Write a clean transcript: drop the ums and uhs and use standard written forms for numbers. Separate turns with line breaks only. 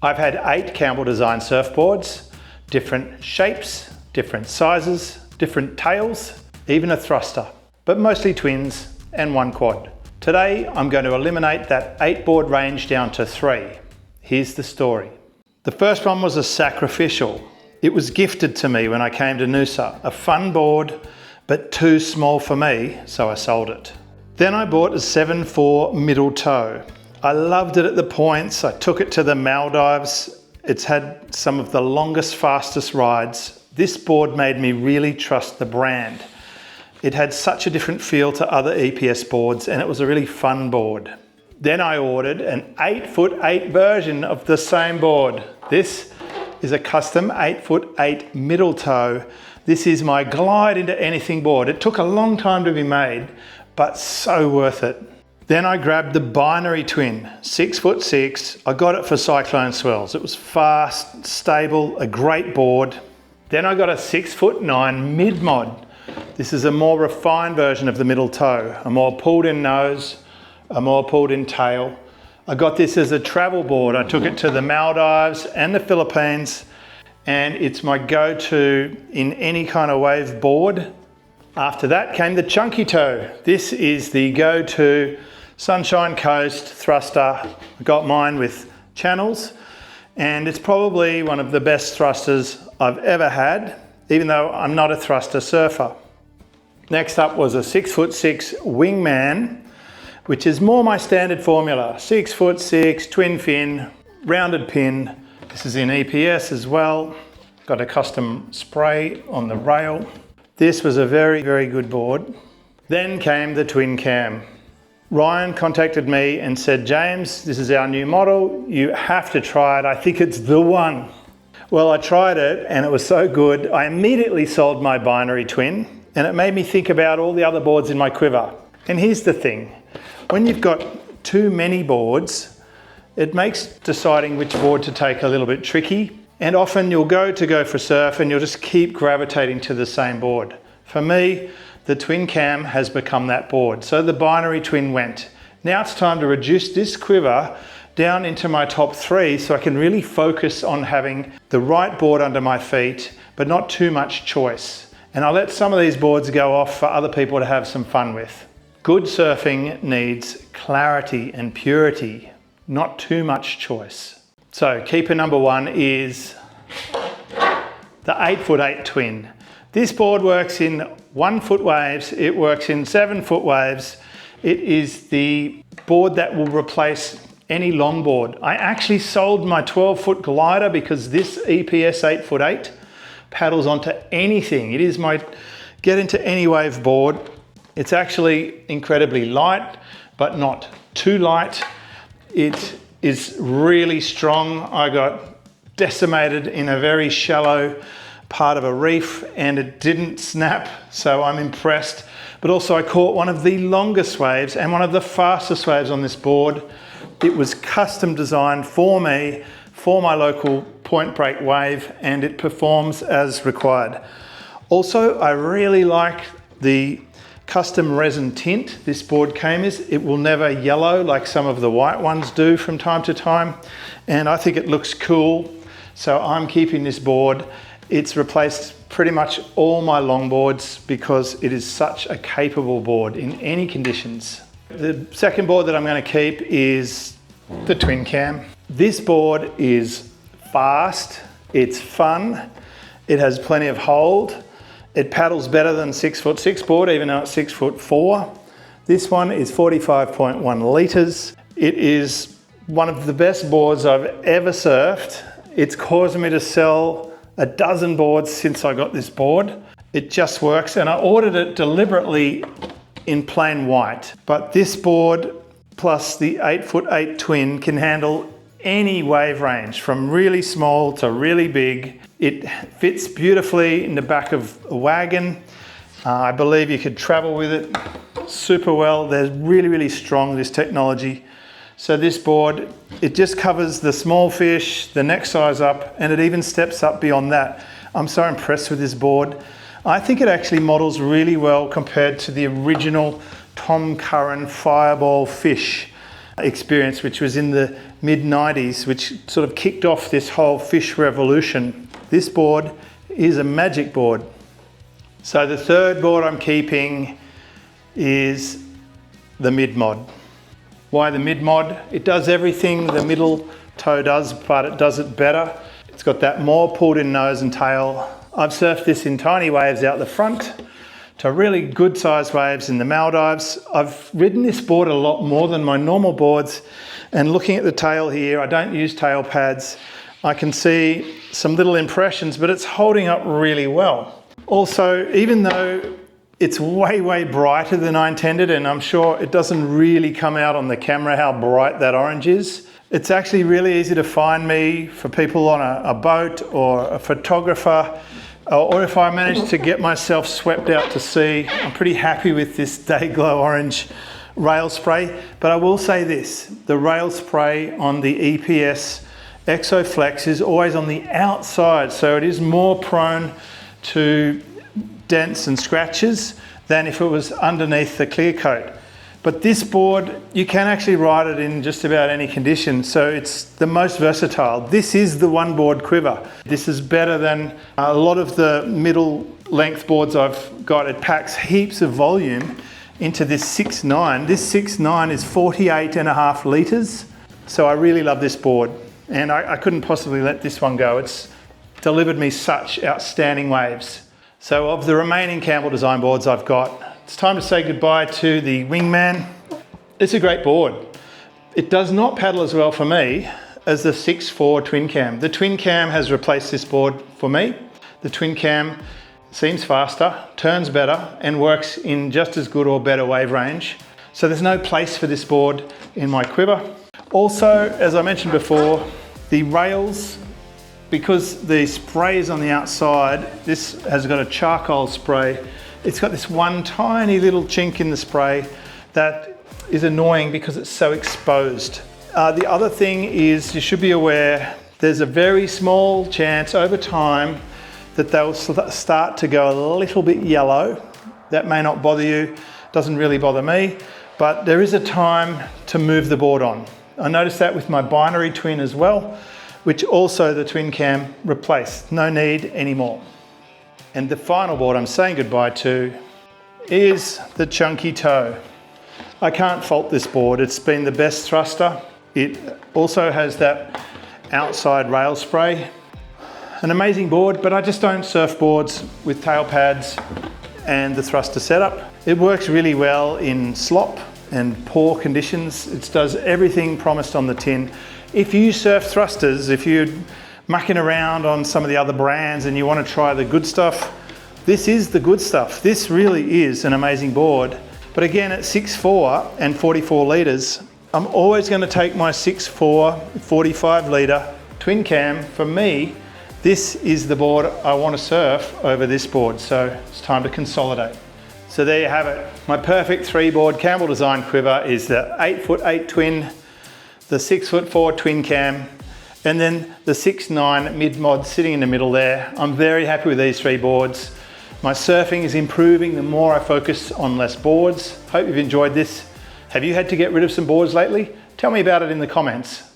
I've had 8 Campbell Designed surfboards, different shapes, different sizes, different tails, even a thruster, but mostly twins and 1 quad. Today, I'm going to eliminate that 8 board range down to 3. Here's the story. The first one was a Sacrifishal. It was gifted to me when I came to Noosa. A fun board, but too small for me, so I sold it. Then I bought a 7.4 middle toe. I loved it at the points. I took it to the Maldives. It's had some of the longest, fastest rides. This board made me really trust the brand. It had such a different feel to other EPS boards, and it was a really fun board. Then I ordered an 8'8" version of the same board. This is a custom 8'8" middle toe. This is my glide into anything board. It took a long time to be made, but so worth it. Then I grabbed the binary twin, 6'6". I got it for cyclone swells. It was fast, stable, a great board. Then I got a 6'9" mid-mod. This is a more refined version of the middle toe, a more pulled in nose, a more pulled in tail. I got this as a travel board. I took it to the Maldives and the Philippines, and it's my go-to in any kind of wave board. After that came the chunky toe. This is the go-to Sunshine Coast thruster. I got mine with channels, and it's probably one of the best thrusters I've ever had, even though I'm not a thruster surfer. Next up was a 6'6" Wingman, which is more my standard formula. 6'6", twin fin, rounded pin. This is in EPS as well. Got a custom spray on the rail. This was a very, very good board. Then came the twin cam. Ryan contacted me and said, James, this is our new model. You have to try it. I think it's the one. Well, I tried it and it was so good. I immediately sold my binary twin, and it made me think about all the other boards in my quiver. And here's the thing. When you've got too many boards, it makes deciding which board to take a little bit tricky. And often you'll go for surf and you'll just keep gravitating to the same board. For me, the twin cam has become that board. So the binary twin went. Now it's time to reduce this quiver down into my top 3 so I can really focus on having the right board under my feet, but not too much choice. And I'll let some of these boards go off for other people to have some fun with. Good surfing needs clarity and purity, not too much choice. So keeper number 1 is the 8'8" twin. This board works in 1 foot waves, it works in 7 foot waves. It is the board that will replace any longboard. I actually sold my 12-foot glider because this EPS 8'8" paddles onto anything. It is my get into any wave board. It's actually incredibly light, but not too light. It is really strong. I got decimated in a very shallow part of a reef and it didn't snap, so I'm impressed. But also I caught one of the longest waves and one of the fastest waves on this board. It was custom designed for me, for my local point break wave, and it performs as required. Also, I really like the custom resin tint this board came with. It will never yellow like some of the white ones do from time to time, and I think it looks cool, so I'm keeping this board. It's replaced pretty much all my longboards because it is such a capable board in any conditions. The second board that I'm going to keep is the twin cam. This board is fast, it's fun, it has plenty of hold, it paddles better than 6'6" board, even though it's 6'4". This one is 45.1 litres. It is one of the best boards I've ever surfed. It's caused me to sell a dozen boards since I got this board. It just works, and I ordered it deliberately in plain white. But this board plus the 8'8" twin can handle any wave range from really small to really big. It fits beautifully in the back of a wagon. I believe you could travel with it super well. They're really, really strong, this technology. So this board, it just covers the small fish, the next size up, and it even steps up beyond that. I'm so impressed with this board. I think it actually models really well compared to the original Tom Curran Fireball fish. experience, which was in the mid-90s, which sort of kicked off this whole fish revolution. This board is a magic board. So the third board I'm keeping is the mid-mod. Why the mid-mod? It does everything the middle toe does, but it does it better. It's got that more pulled in nose and tail. I've surfed this in tiny waves out the front to really good sized waves in the Maldives. I've ridden this board a lot more than my normal boards, and looking at the tail here, I don't use tail pads. I can see some little impressions, but it's holding up really well. Also, even though it's way brighter than I intended, and I'm sure it doesn't really come out on the camera how bright that orange is, it's actually really easy to find me for people on a boat or a photographer, or if I manage to get myself swept out to sea. I'm pretty happy with this day glow orange rail spray. But I will say this, the rail spray on the EPS Exoflex is always on the outside, so it is more prone to dents and scratches than if it was underneath the clear coat. But this board, you can actually ride it in just about any condition, so it's the most versatile. This is the one board quiver. This is better than a lot of the middle length boards I've got. It packs heaps of volume into this 6.9. This 6.9 is 48.5 litres, so I really love this board, and I couldn't possibly let this one go. It's delivered me such outstanding waves. So of the remaining Campbell Designed boards I've got, it's time to say goodbye to the Wingman. It's a great board. It does not paddle as well for me as the 6.4 twin cam. The twin cam has replaced this board for me. The twin cam seems faster, turns better, and works in just as good or better wave range. So there's no place for this board in my quiver. Also, as I mentioned before, the rails, because the spray is on the outside, this has got a charcoal spray. It's got this one tiny little chink in the spray that is annoying because it's so exposed. The other thing is, you should be aware, there's a very small chance over time that they'll start to go a little bit yellow. That may not bother you, doesn't really bother me, but there is a time to move the board on. I noticed that with my binary twin as well, which also the twin cam replaced. No need anymore. And the final board I'm saying goodbye to is the chunky toe. I can't fault this board. It's been the best thruster. It also has that outside rail spray. An amazing board, but I just don't surf boards with tail pads and the thruster setup. It works really well in slop and poor conditions. It does everything promised on the tin. If you surf thrusters, if you're mucking around on some of the other brands and you want to try the good stuff, this is the good stuff. This really is an amazing board. But again, at 6.4 and 44 litres, I'm always going to take my 6.4 45 litre twin cam. For me, this is the board I want to surf over this board, so it's time to consolidate. So there you have it. My perfect 3-board Campbell Designed quiver is the 8'8" twin, the 6'4" twin cam, and then the 6.9 mid-mod sitting in the middle there. I'm very happy with these 3 boards. My surfing is improving the more I focus on less boards. Hope you've enjoyed this. Have you had to get rid of some boards lately? Tell me about it in the comments.